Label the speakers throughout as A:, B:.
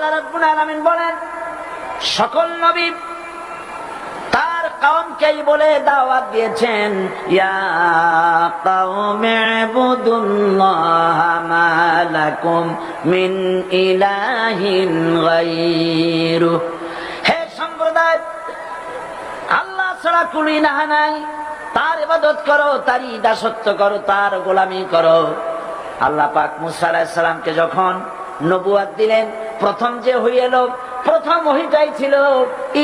A: আল্লাহ রাব্বুল আলামিন বলেন, সকল নবী তার কওমকেই বলে দাওয়াত দিয়েছেন, ইয়া কওমি ইবুদুল্লাহা মা লাকুম মিন ইলাহিন গায়রু। হে সম্প্রদায়, আল্লাহ ছাড়া কোন ইলাহ নাই, তার ইবাদত করো, তারই দাসত্ব করো, তার গোলামি করো। আল্লাহ পাক মুসা আলাইহিস সালামকে যখন নবুয়ত দিলেন, প্রথম যে হই এলো, প্রথম ওহীটাই ছিল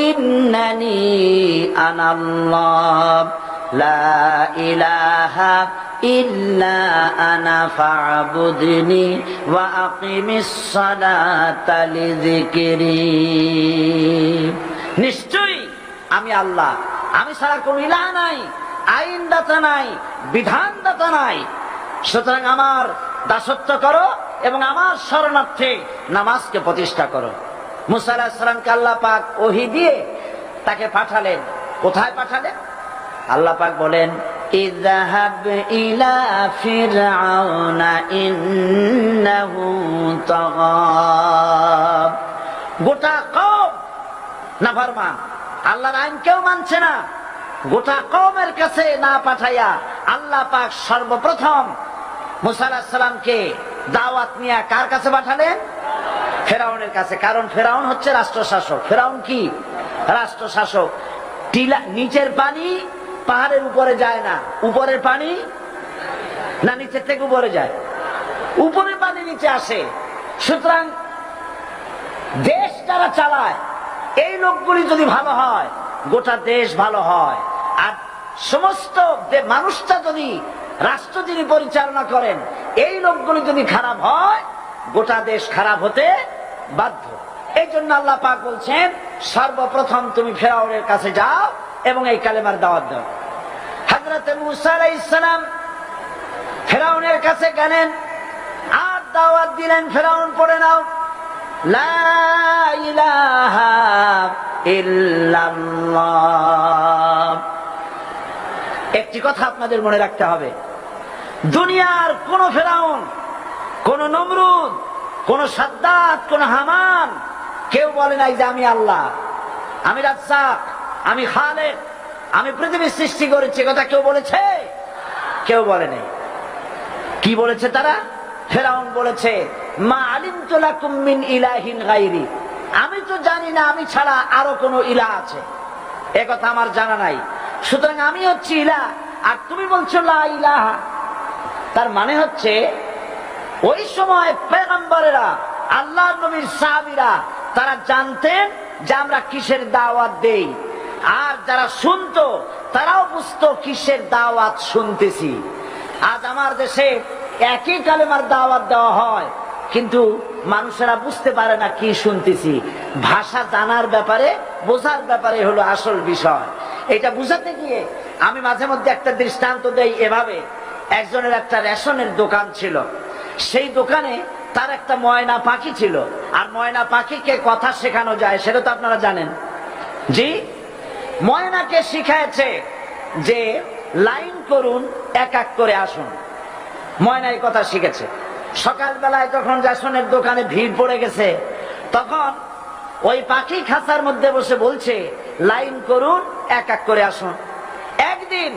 A: ইন্নানি আনাল্লাহ লা ইলাহা ইল্লা আনা ফা'বুদনি ওয়া আকিমিস সালাতা লিযিকরি। নিশ্চয়ই আমি আল্লাহ, আমি ছাড়া কোন ইলাহ নাই, আইনদাতা নাই, বিধানদাতা নাই, সুতরাং আমার দাসত্ব করো এবং আমার শরণার্থে নামাজকে প্রতিষ্ঠা করো। মুসা আলাইহিস সালামকে আল্লাহ পাক ওহী দিয়ে তাকে পাঠালেন। কোথায় পাঠালেন? আল্লাহ পাক বলেন, ইযহাব ইলা ফিরআউনা ইন্নাহু তাগা। গোটা কওম নাফরমান, আল্লাহর আইন কেউ মানছে না। গোটা কওমের কাছে না পাঠাইয়া আল্লাহ পাক সর্বপ্রথম মুসা আলাইহিস সালামকে দাওয়াত নিয়ে কার কাছে পাঠালেন? ফেরাউনের কাছে। কারণ ফেরাউন হচ্ছে রাষ্ট্রশাসক। ফেরাউন কি? রাষ্ট্রশাসক। টিলা, নিচের পানি পাহাড়ের উপরে যায় না, উপরের পানি না নিচের থেকে উপরে যায়, উপরের পানি নিচে আসে। সুতরাং দেশ যারা চালায় এই লোকগুলি যদি ভালো হয়, গোটা দেশ ভালো হয়। আর সমস্ত মানুষটা যদি, রাষ্ট্র যিনি পরিচালনা করেন, এই লোকগুলি যদি খারাপ হয়, গোটা দেশ খারাপ হতে বাধ্য। এই জন্য আল্লাহ পাক বলছেন, সর্বপ্রথম তুমি ফেরাউনের কাছে যাও এবং এই কালেমার দাওয়াত দাও। হযরত মুসা আলাইহিস সালাম ফেরাউনের কাছে গেলেন আর দাওয়াত দিলেন, ফেরাউন পড়ে নাও লা ইলাহা ইল্লাল্লাহ। একটি কথা আপনাদের মনে রাখতে হবে, দুনিয়ার কোন ফেরাউন, কোন নমরুদ, কোন সাদ্দাত, কোন হামান কেউ বলে নাই যে আমি আল্লাহ, আমি রাজ্জাক, আমি খালেক, আমি পৃথিবীর সৃষ্টি করেছি। কথা কেউ বলেছে? কেউ বলে নাই। কি বলেছে তারা? ফেরাউন বলেছে, মা আলিমতু লাকুম মিন ইলাহিন গায়রি, আমি তো জানি না আমি ছাড়া আরো কোন ইলাহ আছে, এ কথা আমার জানা নাই, সুতরাং আমি হচ্ছি ইলাহ, আর তুমি বলছো লা ইলাহা। তার মানে হচ্ছে ওই সময় পয়গম্বরেরা, আল্লাহর নবীর সাহাবীরা, তারা জানতেন যে আমরা কিসের দাওয়াত দেই, আর যারা শুনতো তারাও বুঝতো কিসের দাওয়াত শুনতেছি। আজ আমার দেশে একই কালেমার দাওয়াত দেওয়া হয়, কিন্তু মানুষেরা বুঝতে পারে না কি শুনতেছি। ভাষা জানার ব্যাপারে, বোঝার ব্যাপারে হলো আসল বিষয়। এটা বুঝাতে গিয়ে আমি মাঝে মধ্যে একটা দৃষ্টান্ত দেই এভাবে। একজনের একটা রেশনের দোকান ছিল, সেই দোকানে তার একটা ময়না পাখি ছিল। আর ময়না পাখিকে কথা শেখানো যায় সেটা তো আপনারা জানেন। জি, ময়নাকে শিখাইছে যে লাইন করুন, এক এক করে আসুন। ময়না এই কথা শিখেছে। সকালবেলায় যখন রেশনের দোকানে ভিড় পড়ে গেছে, তখন ওই পাখি খাঁচার মধ্যে বসে বলছে লাইন করুন, এক এক করে আসুন। একদিন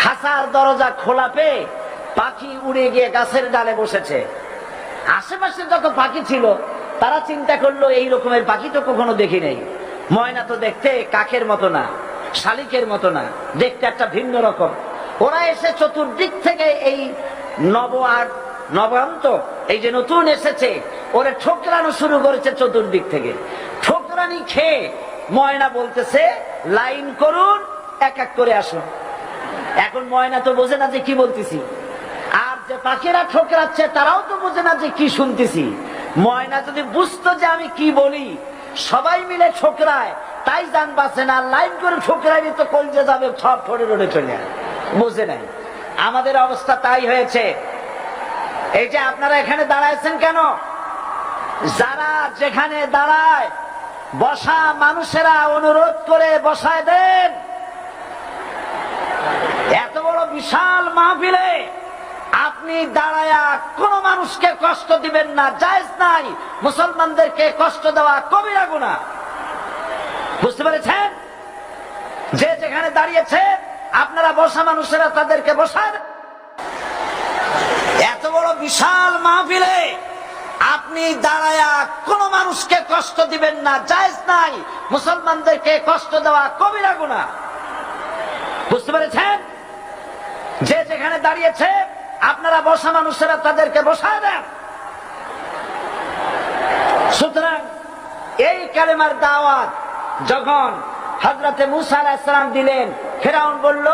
A: খাঁচার দরজা খোলা পেয়ে পাখি উড়ে গিয়ে গাছের ডালে বসেছে। আশেপাশে যত পাখি ছিল তারা চিন্তা করলো এই রকমের পাখি তো কখনো দেখি নাই। ময়না তো দেখতে কাকের মতো না, শালিকের মতো না, দেখতে একটা ভিন্ন রকম। ওরা এসে চতুর্দিক থেকে এই নবান্ত, এই যে নতুন এসেছে, ওরা ঠোকরানো শুরু করেছে চতুর্দিক থেকে। ঠোকরানি খেয়ে ময়না বলতেছে লাইন করুন, এক এক করে আসুন। এখন ময়না তো বোঝে না যে কি বলতেছি, আর যে পাখিরা ঠোকরাচ্ছে তারাও তো বোঝে না যে কি শুনতেছি। ময়না যদি বুঝতো যে আমি কি বলি, সবাই মিলে ঠোকরায়, তাই জান বাঁচে না। লাইন করে ঠোকরাইলে তো কলজে যাবে, সব ঠোঁটে রোডে চলে, বোঝে নাই। আমাদের অবস্থা তাই হয়েছে। এই যে আপনারা এখানে দাঁড়াইছেন কেন? যারা যেখানে দাঁড়ায় বসা মানুষেরা অনুরোধ করে বসায় দেন। এত বড় বিশাল মাহফিলে আপনি দাঁড়ায়া কোন মানুষকে কষ্ট দিবেন না, জায়েজ নাই। মুসলমানদেরকে কষ্ট দেওয়া কবিরা গুনাহ। বুঝতে পেরেছেন? যে যেখানে দাঁড়িয়েছে আপনারা বসা মানুষেরা তাদেরকে বসান। এত বড় বিশাল মাহফিলে আপনি দাঁড়ায়া কোন মানুষকে কষ্ট দিবেন না, জায়েজ নাই। মুসলমানদেরকে কষ্ট দেওয়া কবিরা গুনাহ। বুঝতে পেরেছেন? যে যেখানে দাঁড়িয়েছে আপনারা বসা মানুষেরা তাদেরকে বসায় দেন। সুতরাং এই কালেমার দাওয়াত যখন হযরতে মুসা আলাইহিস সালাম দিলেন, ফিরআউন বলল,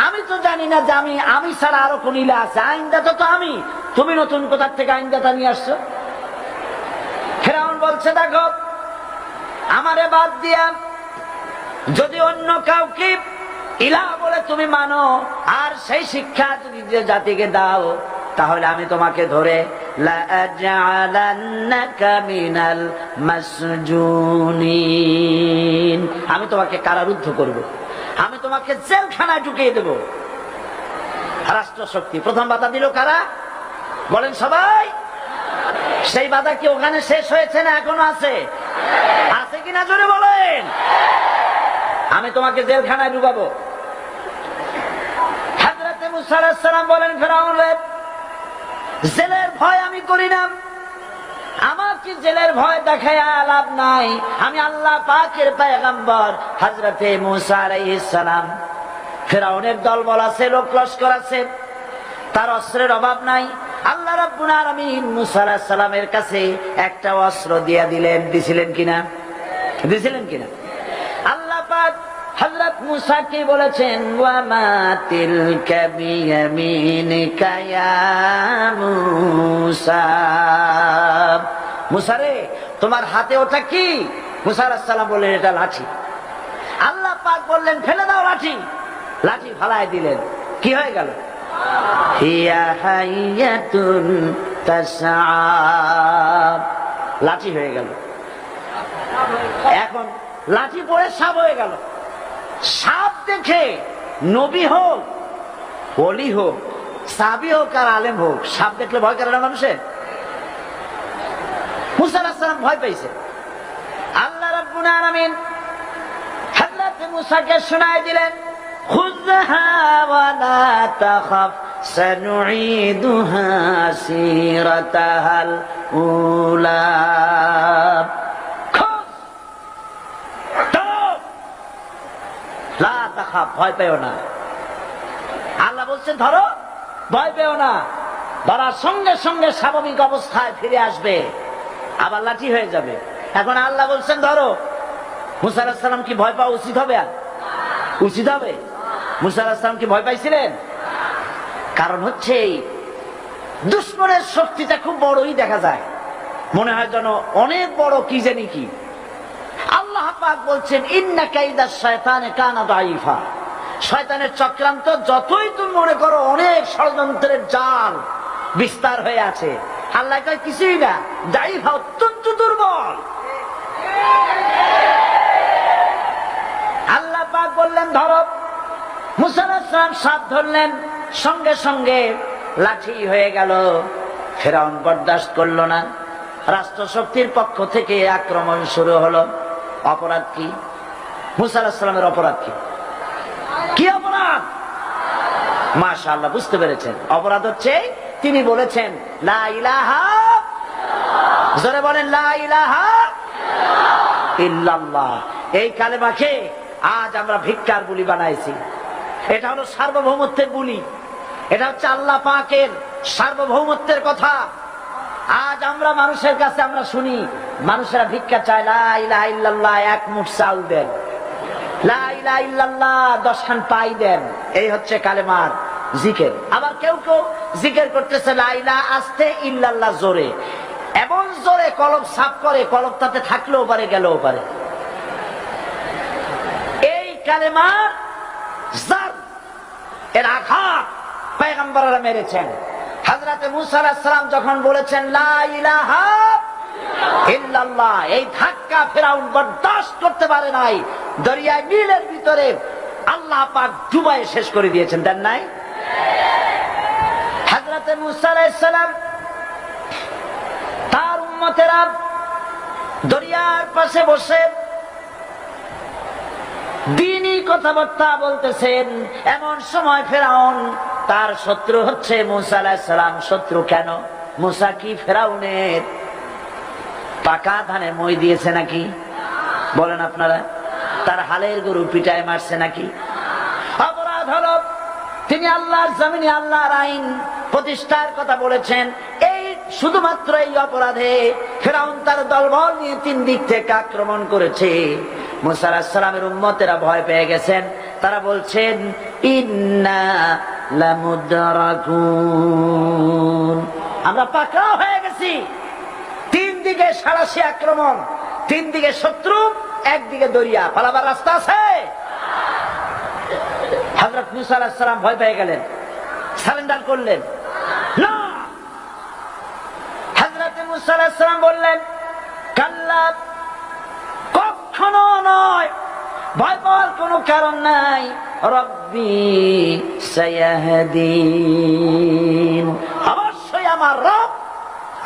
A: আমি তো জানি না যে আমি ছাড়া আরো কোন ইলাহ আছে, আইনদাতা তো আমি, তুমি নতুন কোথা থেকে আইনদাতা নিয়ে আসছো? ফিরআউন বলছে, দেখো, আমারে বাদ দিয়া যদি অন্য কাউকে ইলাহ বলে তুমি মানো আর সেই শিক্ষা তুমি যে জাতিকে দাও, তাহলে আমি তোমাকে ধরে লাআজআলান্নাকা মিনাল মাসজুনিন, আমি তোমাকে কারারুদ্ধ করব, আমি তোমাকে জেলখানায় ঢুকিয়ে দেব। রাষ্ট্রশক্তি প্রথম বাধা দিল কারা? বলেন সবাই। সেই বাধা কি ওখানে শেষ হয়েছে না এখনো আছে? আছে কিনা জোরে বলেন। আমি তোমাকে জেলখানায় ঢুকাবো। হযরতে মুসা আলাইহিস সালাম বলেন, ফিরআউন রে, জেলের ভয় আমি করি না, আমার কি জেলের ভয় দেখায়া লাভ নাই। আমি আল্লাহ পাকের পয়গম্বর হযরতে মুসা আলাইহিস সালাম। ফিরআউনের দলবল আছে, লোক লস্কর আছে, তার অস্ত্রের অভাব নাই। আল্লাহ রাব্বুল আলামিন মুসা আলাইহিস সালামের কাছে একটা অস্ত্র দিয়া দিলেন। দিছিলেন কিনা? দিছিলেন কিনা? আল্লাহ পাক হযরত মুসাকে বলেছেন, ওয়া মা তিলকা বিয়ামিনিকা ইয়া মুসা, মুসা রে, তোমার হাতে ওটা কি? মুসা আলাইহিস সালাম বললেন, এটা লাঠি। আল্লাহ পাক বললেন, ফেলে দাও লাঠি। লাঠি ফালায় দিলেন। কি হয়ে গেল? হিয়া হাইয়াতুন তাসআ, লাঠি হয়ে গেল। এখন লাঠি পড়ে সাপ হয়ে গেল। সাপ দেখে নবী হোক, ওলি হোক, সাহাবী হোক আর আলেম হোক, সাপ দেখলে ভয় করে না মানুষের? মুসা আলাইহিস সালাম ভয় পাইছে। আল্লাহ রাব্বুল আলামিন হযরত মুসাকে শোনায় দিলেন, খুযহা ওয়া লা তাখাফ সানুঈদুহা সিরাতাহাল উলা, লা তাখাফ, ভয় পেও না। আল্লাহ বলছেন ধরো, ভয় পেও না। ধরার সঙ্গে সঙ্গে স্বাভাবিক অবস্থায় ফিরে আসবে, আবার লাঠি হয়ে যাবে। এখন আল্লাহ বলছেন ধরো। মুসা আলাইহিস সালাম কি ভয় পাওয়া উচিত হবে? আর উচিত হবে? মুসা আলাইহিস সালাম কি ভয় পাইছিলেন? কারণ হচ্ছে দুশমনের শক্তিটা খুব বড়ই দেখা যায়, মনে হয় যেন অনেক বড়, কি জানি কি। আল্লাহ পাক বলছেন, ইন্না কাইদাশ শায়তানে কানা দাঈফা, শয়তানের চক্রান্ত যতই তুমি মনে করো অনেক ষড়যন্ত্রের জাল বিস্তার হয়ে আছে, আল্লাহ কয় কিছুই না, দাঈফা, অত্যন্ত দুর্বল। আল্লাহ পাক বললেন ধরো। মুসা আলাইহিস সালাম সাপ ধরলেন, সঙ্গে সঙ্গে লাঠি হয়ে গেল। ফিরআউন বরদাস্ত করলো না, রাষ্ট্রশক্তির পক্ষ থেকে আক্রমণ শুরু হলো। অপরাধ কি? মুসা আলাইহিস সালামের অপরাধ কি? কি অপরাধ? মাশাআল্লাহ, বুঝতে পেরেছেন। অপরাধ হচ্ছে তিনি বলেছেন লা ইলাহা, জোরে বলেন লা ইলাহা ইল্লাল্লাহ। এই কালেমাকে আজ আমরা ভিক্ষার বুলি বানাইছি। এটা হলো সার্বভৌমত্বের বুলি, এটা হচ্ছে আল্লাহ পাকের সার্বভৌমত্বের কথা। আজ আমরা মানুষের কাছে আমরা শুনি, মানুষেরা ভিক্ষা চায়, লা ইলাহা ইল্লাল্লাহ, এক মুঠ চাউল দেন, লা ইলাহা ইল্লাল্লাহ 10 খান পাই দেন। এই হচ্ছে কালেমার জিকির। আবার কেউ কেউ জিকির করতেছে লা ইলাহা আস্তে, ইল্লাল্লাহ জোরে, এমন জোরে কলব সাফ করে, কলব তাতে থাকলেও পারে গেলেও পারে। এই কালেমার জার, এর আঘাত পয়গম্বররা মেরেছেন। হযরতে মুসা আলাইহিস সালাম যখন বলেছেন লা ইলাহা ইল্লাল্লাহ, এই ধাক্কা ফিরআউন বরদাস্ত করতে পারে নাই। দরিয়ায় নীলের ভিতরে আল্লাহ পাক ডুবাইয়ে শেষ করে দিয়েছেন, দেন নাই? হযরত হযরত মুসা আলাইহিস সালাম তার উম্মতেরা দরিয়ার পাশে বসে দ্বীনি কথাবার্তা বলতেছেন। এমন সময় ফেরাউন, তার শত্রু হচ্ছে মুসা আলাইহিস সালাম। শত্রু কেন? মুসা কি ফেরাউনের পাকা ধানে মই দিয়েছে নাকি? বলেন আপনারা। তার হালের গরু পিটায় মারছে নাকি? অপরাধ হলো তিনি আল্লাহর জমিনে আল্লাহর আইন প্রতিষ্ঠার কথা বলেছেন। এই শুধুমাত্র এই অপরাধে ফেরাউন তার দলবল নিয়ে 3 দিক থেকে আক্রমণ করেছে। মুসা আলাইহিস সালামের উম্মতেরা ভয় পেয়ে গেছেন। তারা বলছেন ইন্না লামুদরাকুন, আমরা পাকড়াও হয়ে গেছি। 3 দিকে সাড়াশি আক্রমণ, 3 দিকে শত্রু, একদিকে দরিয়া, পালাবার রাস্তা আছে? হযরত মুসা আলাইহিস সালাম ভয় পেয়ে গেলেন, সারেন্ডার করলেন না। হযরত মুসা আলাইহিস সালাম বললেন কাল্লা, কখনো নয়, ভয় পাওয়ার কোনো কারণ নাই। রব্বি সায়াহদিন, অবশ্যই আমার রব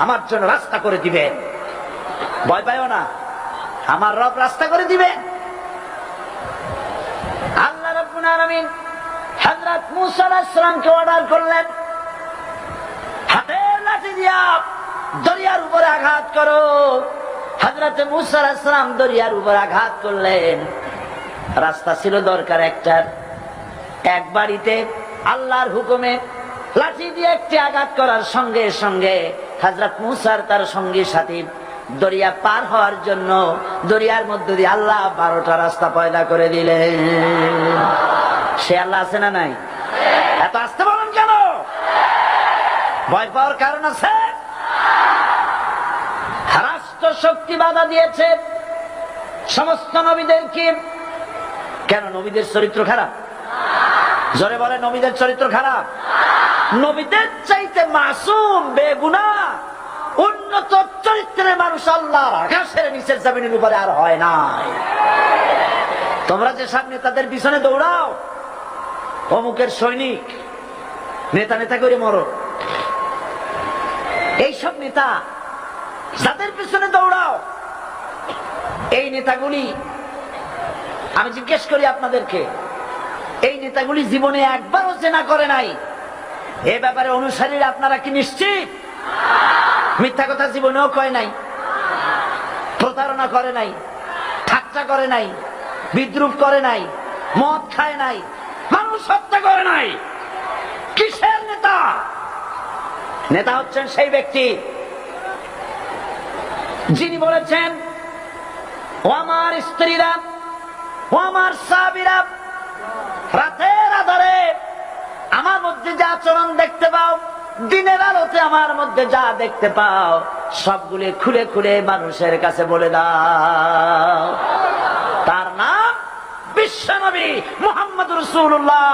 A: আমার জন্য রাস্তা করে দিবে। ভয় পাইও না, আমার রব রাস্তা করে দিবে। আল্লাহ রাব্বুল আলামিন হযরত মুসা আলাইহিস সালামকে অর্ডার করলেন, হাতের লাঠি দিয়া দরিয়ার উপরে আঘাত করো। হযরত মুসা আলাইহিস সালাম দরিয়ার উপর আঘাত করলেন। রাস্তা ছিল দরকার একটার, এক বাড়িতে আল্লাহর হুকুমে লাঠি দিয়ে একটি আঘাত করার সঙ্গে সঙ্গে হযরত মুসার তার সঙ্গী সাথী দরিয়া পার হওয়ার জন্য দরিয়ার মধ্যে দিয়ে আল্লাহ 12টা রাস্তা পয়দা করে দিলেন। সে আল্লাহ আছে না নাই? এত আসতে বলেন কেন? ভয় পাওয়ার কারণ আছে? রাষ্ট্র শক্তি বাধা দিয়েছে সমস্ত নবীদেরকে। কেন? নবীদের চরিত্র খারাপ? জোরে বলে, নবীদের চরিত্র খারাপ? নবীদের চাইতে মাসুম বেগুনাহ উন্নত চরিত্রের মানুষ আল্লাহর আকাশের নিচের জমিনের উপরে আর হয় নাই। তোমরা যে সব নেতাদের পিছনে দৌড়াও, অমুকের সৈনিক, নেতা নেতা করে মরো, এইসব নেতা যাদের পিছনে দৌড়াও, এই নেতাগুলি, আমি জিজ্ঞেস করি আপনাদেরকে, এই নেতাগুলি জীবনে একবারও জেনা করে নাই। এ ব্যাপারে অনুসারীরা আপনারা কি নিশ্চিত? মিথ্যা কথা জীবনেও কয় নাই, প্রতারণা করে নাই, ঠাট্টা করে নাই, বিদ্রুপ করে নাই, মদ খায় নাই, মানুষ হত্যা করে নাই। কিসের নেতা? নেতা হচ্ছেন সেই ব্যক্তি যিনি বলেছেন, ও আমার স্ত্রীরা, ও আমার সাহাবীরা, রাতের আধারে আমার মধ্যে যা আচরণ দেখতে পাও, দিনের আলোতে আমার মধ্যে যা দেখতে পাও, সবগুলি খুলে খুলে মানুষের কাছে বলে দাও। তার নাম বিশ্বনবী মুহাম্মদ রাসূলুল্লাহ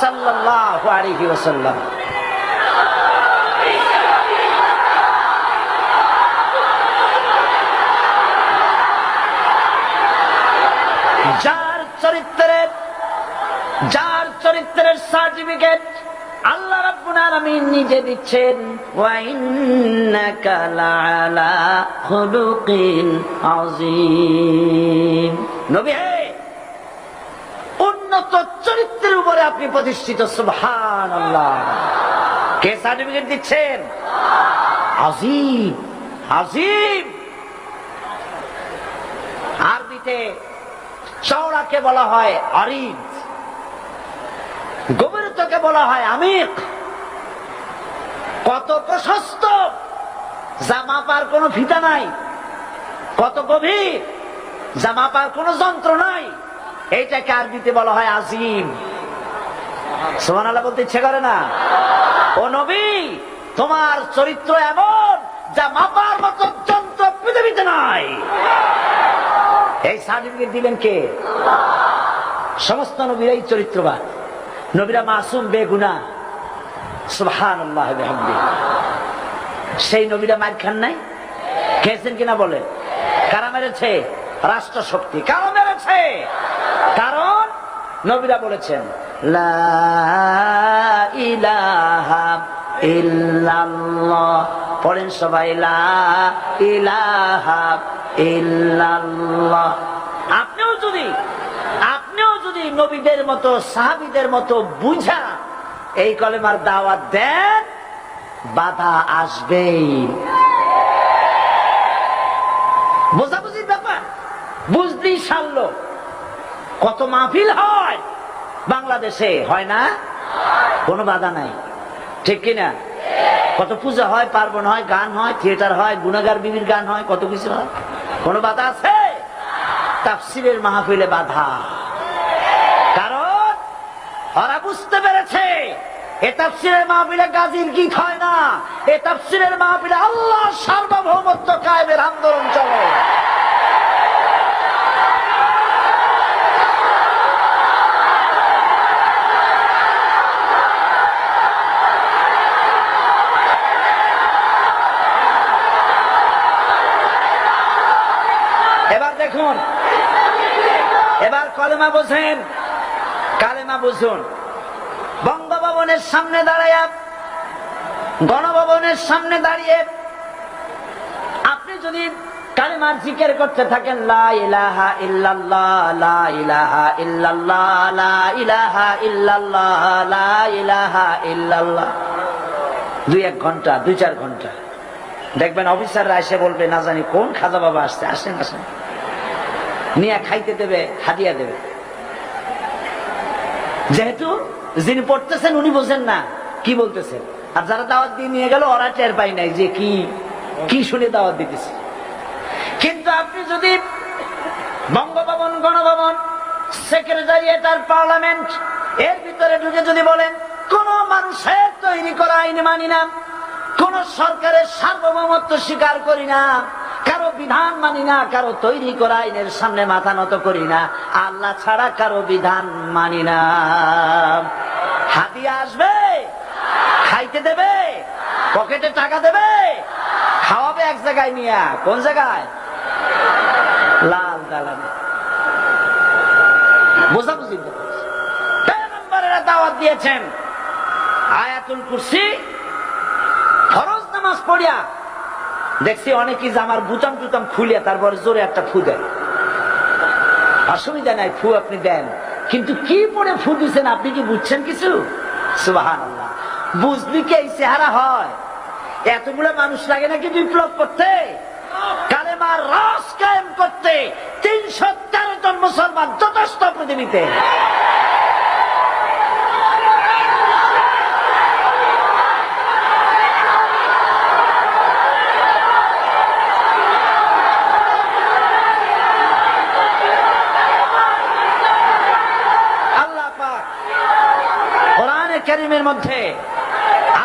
A: সাল্লাল্লাহু আলাইহি ওয়াসাল্লাম। যার চরিত্রের সার্টিফিকেট আল্লাহ রাব্বুল আলামিন নিজে দিচ্ছেন, ওয়া ইন্নাকা লাআলা খুলুকিন আযীম। নবী হে, উন্নত চরিত্রের উপরে আপনি প্রতিষ্ঠিত। সুবহানাল্লাহ। কে সার্টিফিকেট দিচ্ছেন? আযীম, আযীম। আরবিতে চওড়াকে বলা হয় আরিদ, গভীরতাকে বলা হয় আমিক। কত প্রশস্ত, যা মাপার কোনো ফিতা নাই, কত গভীর, যা মাপার কোনো যন্ত্র নাই, এইটাকে আরবিতে বলা হয় আজিম। সুবহানাল্লাহ বলতে ইচ্ছে করে না? ও নবী, তোমার চরিত্র এমন যা মাপার মতো যন্ত্র পৃথিবীতে নাই। এই সার্টিফিকেট দিলেন কে? সমস্ত নবীরাই চরিত্রবান, নবীরা মাসুম বেগুনাহ। সুবহানাল্লাহ ওয়া বিহামদিহি। সেই নবীরা মার খান নাই? খেয়েছেন কিনা বলে? কারা মেরেছে? রাষ্ট্র শক্তি। কারা মেরেছে? কারণ নবীরা বলেছেন লা ইলাহা ইল্লাল্লাহ। পড়েন সবাই, লা ইলাহা ইল্লাল্লাহ। আপনিও যদি নবীদের মতো সাহাবীদের মতো বুঝা এই কলেমার দাওয়াত দেন, বাধা আসবেই। বোঝাবুঝির ব্যাপার, বুঝতেই সারল। কত মাহফিল হয় বাংলাদেশে, হয় না? কোনো বাধা নাই, ঠিক কিনা? কত পূজা হয়, পার্বণ হয়, গান হয়, থিয়েটার হয়, গুনাগার বিবির গান হয়, কত কিছু হয়। কোনো বাধা আছে? তাফসীরের মাহফিলে বাধা। কারণ ওরা বুঝতে পেরেছে এ তাফসীরের মাহফিলে গাজীর গীত হয় না, এ তাফসীরের মাহফিলে আল্লাহর সার্বভৌমত্ব কায়েমের আন্দোলন চলে। এবার দেখুন, এবার কলেমা বোঝেন, কালেমা বুঝুন। বঙ্গভবনের সামনে দাঁড়াইয়া, গণভবনের সামনে দাঁড়িয়ে আপনি যদি কালেমার জিকির করতে থাকেন, লা ইলাহা ইল্লাল্লাহ, লা ইলাহা ইল্লাল্লাহ, লা ইলাহা ইল্লাল্লাহ, লা ইলাহা ইল্লাল্লাহ, 2-1 ঘন্টা, 2-4 ঘন্টা দেখবেন অফিসাররা এসে বলবে, না জানি কোন খাজা বাবা আসছে, আসেন আসেন, নিয়ে খাইতে দেবে, হাদিয়া দেবে। যেহেতু যিনি পড়তেছেন উনি বোঝেন না কি বলতেছেন, আর যারা দাওয়াত দিয়ে নিয়ে গেল ওরা টের পাই নাই যে কি শুনে দাওয়াত দিতেছে। কিন্তু আপনি যদি বঙ্গভবন, গণভবন, সেক্রেটারিয়েট আর পার্লামেন্ট এর ভিতরে ঢুকে যদি বলেন, কোন মানুষের তৈরি করা আইন মানি না, কোন সরকারের সার্বভৌমত্ব স্বীকার করি না, কারো বিধান মানি না, কারো তৈরি করা আইনের সামনে মাথা নত করি না, আল্লাহ ছাড়া কারো বিধান মানি না, হাদিয়া আসবে, খাইতে দেবে, পকেটে টাকা দেবে, খাওয়াবে এক জায়গায় নিয়ে। কোন জায়গায়? লাল দালানে। বোঝাবুঝি পয়গম্বরেরা দাওয়াত দিয়েছেন আয়াতুল কুরসি ফরজ নামাজ পড়িয়া। দেখছি অনেকেই জামার বুতাম টুতাম খুলিয়া তারপরে জোরে একটা ফু দেয়। অসুবিধা নাই, ফু আপনি দেন, কিন্তু কি পড়ে ফু দিচ্ছেন আপনি কি বুঝছেন কিছু? সুবহানাল্লাহ। বুঝলি কি এই চেহারা হয়? এতগুলো মানুষ লাগে নাকি বিপ্লব করতে, কালেমার রস কায়েম করতে? 313 জন মুসলমান যথেষ্ট পৃথিবীতে। কারীমের মধ্যে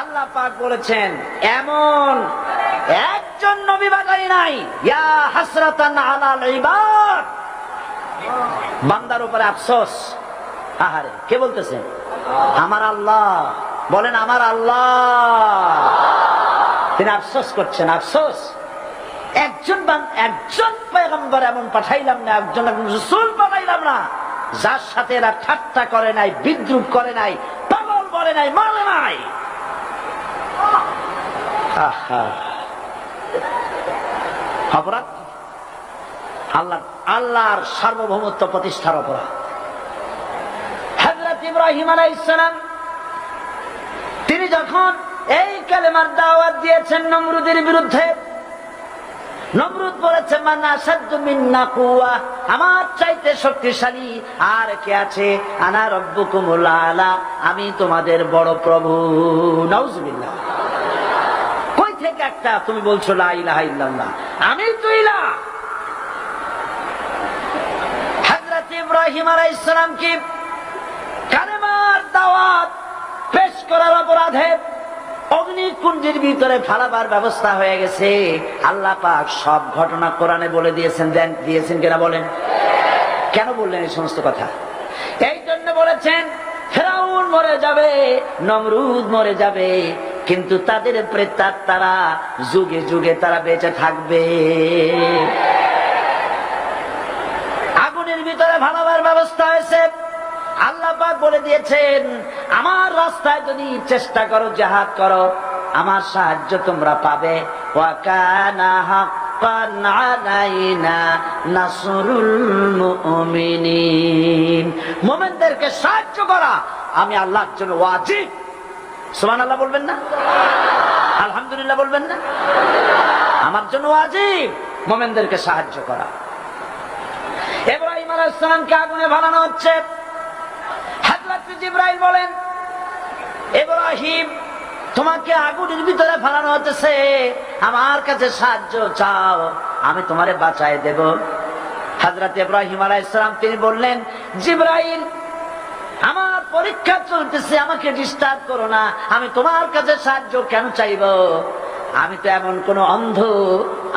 A: আল্লাহ পাক বলেছেন, এমন একজন নবী বানাই নাই, ইয়া হাসরাতান আলাল ইবাদ, বান্দার উপরে আফসোস। আহারে, কে বলতেছেন? আমার আল্লাহ। বলেন আমার আল্লাহ। তিনি আফসোস করছেন, আফসোস। একজন পয়গম্বর এমন পাঠাইলাম না, একজন রাসূল পাঠাইলাম না যার সাথে এরা ঠাট্টা করে নাই, বিদ্রুপ করে নাই, বলে নাই, মানে নাই। অপরাধ, আল্লাহর সার্বভৌমত্ব প্রতিষ্ঠার অপরাধ। হযরত ইব্রাহিম আলাইহিস সালাম তিনি যখন এই কালেমার দাওয়াত দিয়েছেন নমরুদের বিরুদ্ধে, নমরুদ বলেছে, মান আশাদ্দু মিন্না কুওয়া, আমার চাইতে শক্তিশালী আর কে আছে? আনা রাব্বুকুমুল আলা, আমি তোমাদের বড় প্রভু। নাউজুবিল্লাহ। কই থেকে একটা তুমি বলছো লা ইলাহা ইল্লাল্লাহ, আমি তো ইলাহ। হযরত ইব্রাহিম আলাইহিস সালাম কি কালেমার দাওয়াত পেশ করার অপরাধে অগ্নিকুণ্ডের ভিতরে ফালাবার ব্যবস্থা হয়ে গেছে। আল্লাহ পাক সব ঘটনা কোরআনে বলে দিয়েছেন কিনা বলেন? কেন বললেন এই সমস্ত কথা? এই জন্য বলেছেন, ফেরাউন মরে যাবে, নমরুদ মরে যাবে, কিন্তু তাদের প্রেতাত্মারা যুগে যুগে তারা বেঁচে থাকবে। আগুনের ভিতরে ফালাবার ব্যবস্থা হয়েছে। আল্লাহ পাক বলে দিয়েছেন, আমার রাস্তায় যদি চেষ্টা করো, জিহাদ করো, আমার সাহায্য তোমরা পাবে। ওয়া কানা হাক্কান আলাইনা নাসরুল মুমিনিন, মুমিনদেরকে সাহায্য করা আমি আল্লাহর জন্য ওয়াজিব। সুবহানাল্লাহ বলবেন না? আলহামদুলিল্লাহ বলবেন না? আমার জন্য ওয়াজিব মুমিনদেরকে সাহায্য করা। ইব্রাহিম আলাইহিস সালামকে আগুনে ভালানো হচ্ছে। হযরত জিবরাইল বলেন, ইব্রাহিম তোমাকে আগুনের ভিতরে ফালানো হতেছে, আমার কাছে সাহায্য চাও, আমি তোমারে বাঁচায় দেব। হযরত ইব্রাহিম আলাইহিস সালাম তিনি বললেন, জিবরাইল আমার পরীক্ষা চলতেছে, আমাকে ডিস্টার্ব করো না, আমি তোমার কাছে সাহায্য কেন চাইব? আমি তো এমন কোন অন্ধ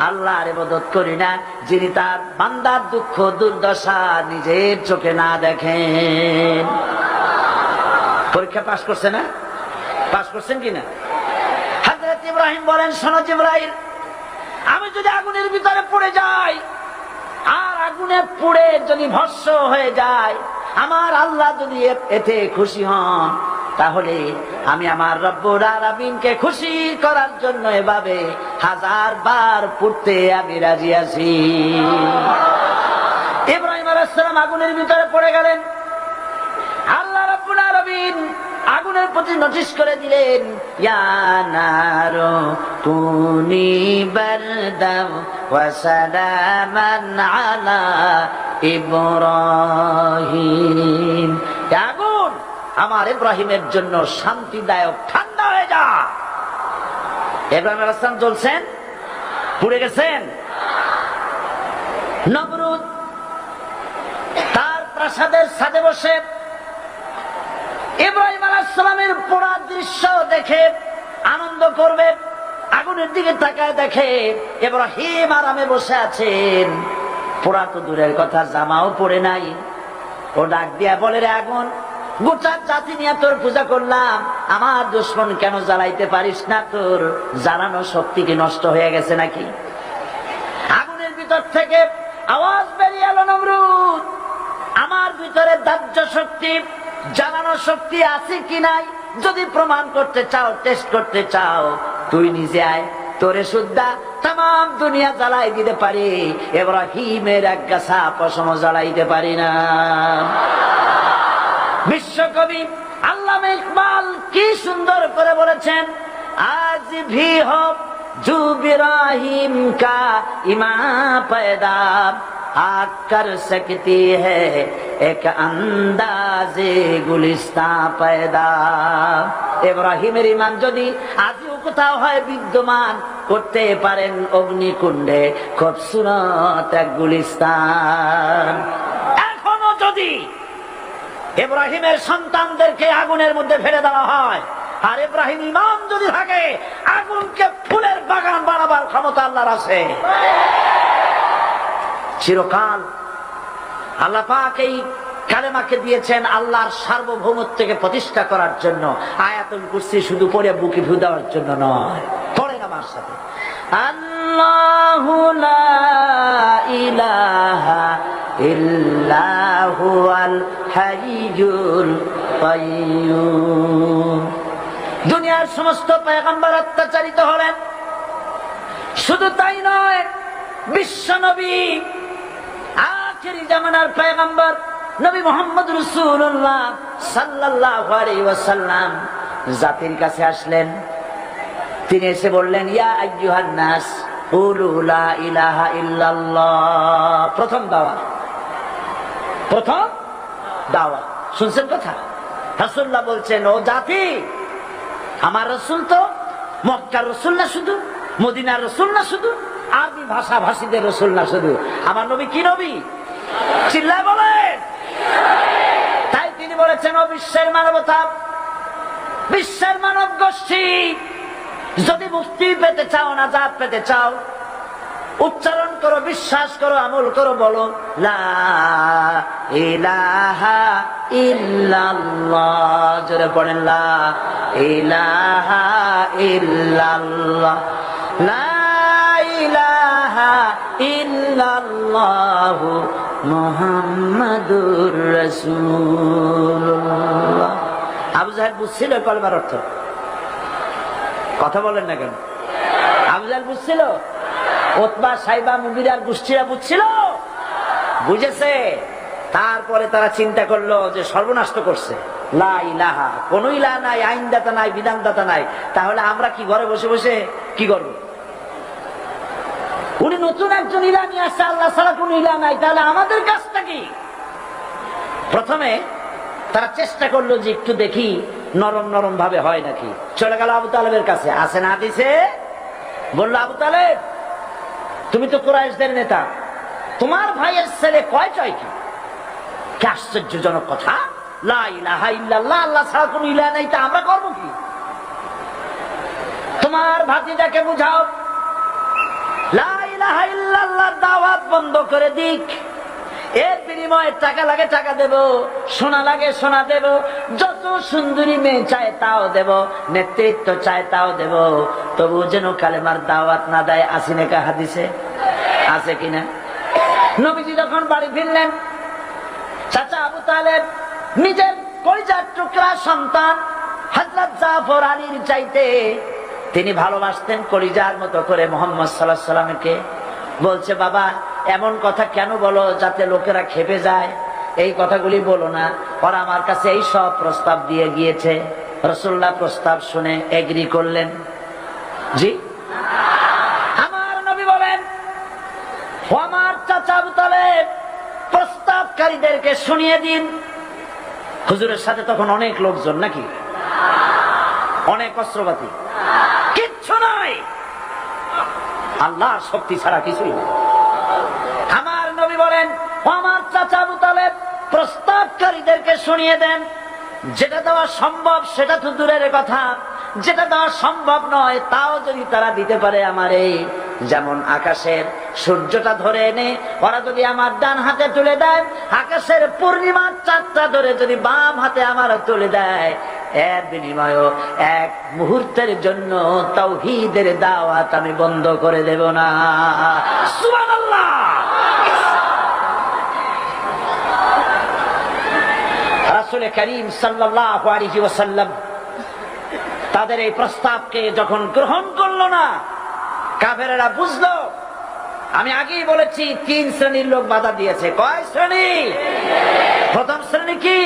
A: আল্লাহর ইবাদত করি না যিনি তার বান্দার দুঃখ দুর্দশা নিজের চোখে না দেখেন। পরীক্ষা পাস করছে না? পাস করছেন কিনা? হযরত ইব্রাহিম বলেন, শোনো জিবরাইল, আমি যদি আগুনের ভিতরে পড়ে যাই আর আগুনে পুড়ে যদি ভস্ম হয়ে যায়, আমার আল্লাহ যদি এতে খুশি হন, তাহলে আমি আমার রব্বুল আলামিনকে খুশি করার জন্য এভাবে 1000 বার পড়তে আমি রাজি আছি। ইব্রাহিম আলাইহিস সালাম আগুনের ভিতরে পড়ে গেলেন। আল্লাহ রাব্বুল আলামিন আগুনের প্রতি নোটিশ করে দিলেন, ইয়া নারু কুনি বারদাম ওয়া সালামান আলা ইব্রাহিম। আগুন আমার ইব্রাহিমের জন্য শান্তিদায়ক, ঠান্ডা হয়ে যা। ইব্রাহিম আলাইহিস সালাম জ্বলছেন, পুড়ে গেছেন। নমরুদ তার প্রাসাদের ছাদে বসে ইব্রাহিম আলাইহিস সালামের পোড়া দৃশ্য দেখে আনন্দ করবে, আগুনের দিকে তাকায় দেখে ইব্রাহিম আরামে বসে আছেন। পোড়া তো দূরের কথা, জামাও পরে নাই। ও ডাক দিয়া বলে, রে আগুন, গোটা জাতি নিয়ে তোর পূজা করলাম, আমার দুশমন কেন জ্বালাইতে পারিস না? তোর জ্বালানো শক্তি কি নষ্ট হয়ে গেছে নাকি? আগুনের ভিতর থেকে আওয়াজ বেরিয়ে এলো, নমরুদ, আমার ভিতরে দাহ্য শক্তি, জ্বালানো শক্তি আছে কি নাই যদি প্রমাণ করতে চাও, টেস্ট করতে চাও, তুই নিজে আয়, তোরে সুদ্ধা তাম দুনিয়া জ্বালাই দিতে পারি, ইব্রাহিমের এক গাছা পশম জ্বালাইতে পারি না। বিশ্বকবি আল্লামা ইকবাল কি সুন্দর করে বলেছেন, আজ ভি হো জু ইব্রাহিম কা ইমা पैदा आग कर सकती है एक अंदाजे गुलिस्तां पैदा। ইব্রাহিমের ঈমান যদি আজও কোথাও হয় বিদ্যমান, করতে পারেন অগ্নিকুণ্ডে খুবসুরত এক গুলিস্তান। এখনো যদি ইব্রাহিমের সন্তানদেরকে আগুনের মধ্যে ফেলে দেওয়া হয়, আর ইব্রাহিম ঈমান যদি থাকে, আগুনকে ফুলের বাগান বানাবার ক্ষমতা আল্লাহর আছে। চিরকাল আল্লাহ পাক এই কালেমাকে দিয়েছেন আল্লাহর সার্বভৌমত্বকে প্রতিষ্ঠা করার জন্য। আয়াতুল কুরসি শুধু পড়ে বুকে ফু দেওয়ার জন্য নয়। পড়েন আমার সাথে, আল্লাহু লা ইলাহা ইল্লাহু আল হাইয়ুল কাইয়্যুম। দুনিয়ার সমস্ত পয়গম্বর অত্যাচারিত হলেন, শুধু তাই নয়, বিশ্ব নবী আখেরি জামানার পয়গম্বর নবী মুহাম্মদ রাসূলুল্লাহ সাল্লাল্লাহু আলাইহি ওয়াসাল্লাম জাতির কাছে আসলেন। তিনি এসে বললেন, ইয়া আইয়ুহান নাস কুলু লা ইলাহা ইল্লাল্লাহ। প্রথম দাওয়াত, প্রথম দাওয়াত। শুনছেন কথা? রাসূলুল্লাহ বলছেন, ও জাতি, আমার রাসূল তো মক্কার রাসূল না শুধু, মদিনার রাসূল না শুধু, আরবি ভাষা ভাষীদের রাসূল না শুধু, আমার নবী কি নবী? চিল্লায় বলেন। তাই তিনি বলেছেন, ও বিশ্বের মানবতা, বিশ্বের মানব গোষ্ঠী, যদি মুক্তি পেতে চাও, নাজাত পেতে চাও, উচ্চারণ করো, বিশ্বাস করো, আমল করো, বলো লা ইলাহা ইল্লাল্লাহ। জোরে পড়েন, লা ইলাহা ইল্লাল্লাহ, লা ইলাহা ইল্লাল্লাহু মুহাম্মাদুর রাসূলুল্লাহ। আবু জাহেল বুঝছিল কলমার অর্থ। কথা বলেন না কেন? আবু জাহেল বুঝছিল? উতবা, সাইবা, মুগিরার গোষ্ঠীরা বুঝছিল? বুঝেছে। তারপরে তারা চিন্তা করলো যে সর্বনাশ তো করছে, লা ইলাহা, কোন ইলাহ নাই, আইনদাতা নাই, বিধানদাতা নাই, তাহলে আমরা কি ঘরে বসে বসে কি করব? উনি নতুন একজন ইলাহ নিয়ে আসছে, আল্লাহ ছাড়া কোন ইলাহ নাই, তাহলে আমাদের কাজটা কি? প্রথমে তারা চেষ্টা করলো যে একটু দেখি নরম নরম ভাবে হয় নাকি। চলে গেল আবু তালেবের কাছে, আসে না দিছে, বললো আবু তালেব, তুমি তো কুরাইশদের নেতা, তোমার ভাইয়ের ছেলে কয় চাই কি? কি আশ্চর্যজনক কথা! লা ইলাহা ইল্লাল্লাহ, আল্লাহ ছাড়া কোন ইলাহ নাই, তা আমরা করবো কি? তোমার ভাতিজাকে বুঝাও লা ইলাহা ইল্লাল্লাহর দাওয়াত বন্ধ করে দিক, এর বিনিময়ে টাকা লাগে টাকা দেব, সোনা লাগে সোনা দেব, যত সুন্দরী মেয়ে চায় তাও দেব, নেতৃত্ব চায় তাও দেব, তবু যেন কালেমার দাওয়াত না দেয়। আসিনে কা হাদিসে আছে কিনা? নবীজি যখন বাড়ি ফিরলেন, চাচা আবু তালেব নিজের কলিজার টুকরা সন্তান হযরত জাফর আলীর চাইতে তিনি ভালোবাসতেন কলিজার মতো করে মুহাম্মদ সাল্লাল্লাহু আলাইহি ওয়াসাল্লামকে। বলছে, বাবা এমন কথা কেন বলো যাতে লোকেরা খেপে যায়? এই কথাগুলি বলো না, ওরা আমার কাছে এই সব প্রস্তাব দিয়ে গিয়েছে। রাসূলুল্লাহ প্রস্তাব শুনে এগ্রি করলেন। জি, আমার নবী বলেন, ও আমার চাচা আবু তালেব, প্রস্তাবকারীদেরকে শুনিয়ে দিন। হুজুরের সাথে তখন অনেক লোকজন নাকি, অনেক অস্ত্রপাতি, কিচ্ছু নাই, আল্লাহর শক্তি ছাড়া কিছুই নেই। আমার নবী বলেন, ও আমার চাচা আবু তালেব, প্রস্তাবকারীদেরকে শুনিয়ে দেন। যেটা দেওয়া সম্ভব সেটা তো দূরের কথা, যেটা দেওয়া সম্ভব নয় তাও যদি তারা দিতে পারে আমারে, যেমন আকাশের সূর্যটা ধরে এনে ওরা যদি আমার ডান হাতে তুলে দেয়, আকাশের পূর্ণিমার চাঁদটা ধরে যদি বাম হাতে আমার তুলে দেয়, এর বিনিময়ে এক মুহূর্তের জন্য তাওহীদের দাওয়াত আমি বন্ধ করে দেব না। সুবহানাল্লাহ। রাসূল করিম সাল্লাল্লাহু আলাইহি ওয়াসাল্লাম তাদের এই প্রস্তাবকে যখন গ্রহণ করলো না, কাফেরেরা বুঝলো। আমি আগেই বলেছি 3 শ্রেণীর লোক বাধা দিয়েছে। কয় শ্রেণী? প্রথম শ্রেণী কি?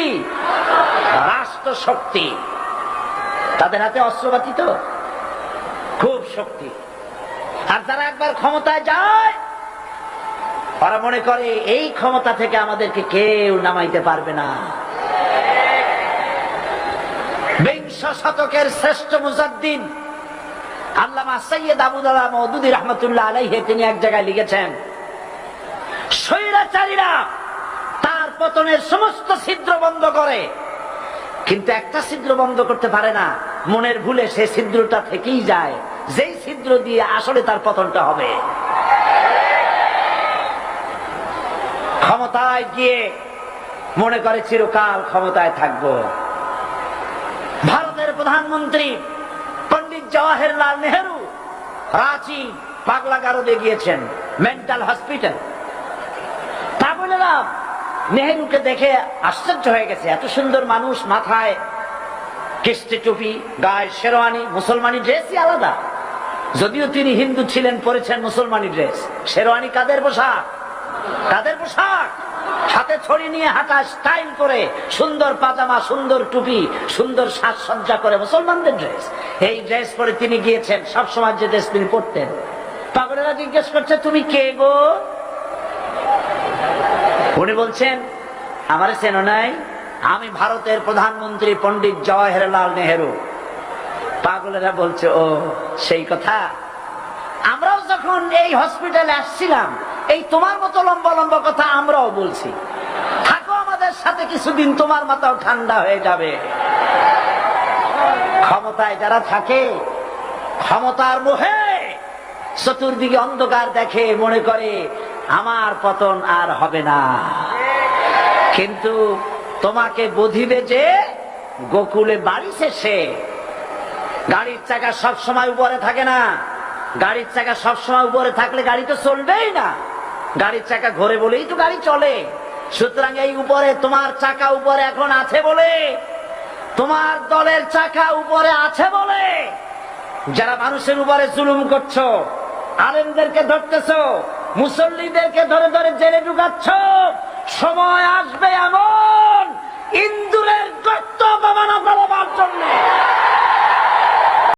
A: রাষ্ট্র শক্তি, তাদের হাতে অস্ত্রপাতি তো খুব শক্তি, আর তারা একবার ক্ষমতায় যায় ওরা মনে করে এই ক্ষমতা থেকে আমাদেরকে কেউ নামাইতে পারবে না। বিংশ শতকের শ্রেষ্ঠ মুজাদ্দিদ আল্লামা সৈয়দ আবুল আলা মওদুদী রাহমাতুল্লাহ আলাইহি তিনি এক জায়গায় লিখেছেন, স্বৈরাচারীরা তার পতনের সমস্ত ছিদ্র বন্ধ করে, কিন্তু একটা ছিদ্র বন্ধ করতে পারে না, মনের ভুলে সেই ছিদ্রটা থেকেই যায়, যেই ছিদ্র দিয়ে আসলে তার পতনটা হবে। ক্ষমতায় গিয়ে মনে করে চিরকাল ক্ষমতায় থাকবো। ভারতের প্রধানমন্ত্রী পণ্ডিত জওয়াহরলাল নেহেরু রাঁচি পাগলা গারদে গিয়েছেন, মেন্টাল হসপিটাল। পাগলেরা নেহেরুকে দেখে আশ্চর্য হয়ে গেছে, এত সুন্দর মানুষ, মাথায় কিস্তি টুপি, গায়ে শেরওয়ানি, মুসলমানি ড্রেসই আলাদা, যদিও তিনি হিন্দু ছিলেন, পরেছেন মুসলমানি ড্রেস। শেরওয়ানি কাদের পোশাক? কাদের পোশাক? হাতে ছড়ি নিয়ে হাঁটা, স্টাইল করে, সুন্দর পাজামা, সুন্দর টুপি, সুন্দর সাজসজ্জা করে, মুসলমানদের ড্রেস। এই ড্রেস পরে তিনি গিয়েছেন, সবসময় যে ড্রেস তিনি পরতেন। পাগলেরা জিজ্ঞেস করছে, তুমি কে গো? উনি বলছেন, আমারে চেনো নাই? আমি ভারতের প্রধানমন্ত্রী পণ্ডিত জওয়াহরলাল নেহেরু। পাগলেরা বলছে, ও সেই কথা। আমরাও যখন এই হসপিটালে আসছিলাম, এই তোমার মতো লম্বা লম্বা কথা আমরাও বলছি, থাকো আমাদের সাথে কিছুদিন, তোমার মাথাও ঠান্ডা হয়ে যাবে। ক্ষমতায় যারা থাকে, ক্ষমতার মোহে চতুর্দিকে অন্ধকার দেখে, মনে করে আমার পতন আর হবে না। কিন্তু তোমাকে বুঝিবে যে গোকুলে বাড়ি শেষে গাড়ির চাকা সবসময় উপরে থাকে না। গাড়ির চাকা সবসময় উপরে থাকলে গাড়ি তো চলবেই না, গাড়ির চাকা ঘোরে বলেই তো গাড়ি চলে। সুতরাং এই উপরে তোমার চাকা উপরে এখন আছে বলে, তোমার দলের চাকা উপরে আছে বলে যারা মানুষের উপরে জুলুম করছো, আলেমদেরকে ধরতেছো, মুসল্লিদেরকে ধরে ধরে জেলে ঢুকাচ্ছ, সময় আসবে এমন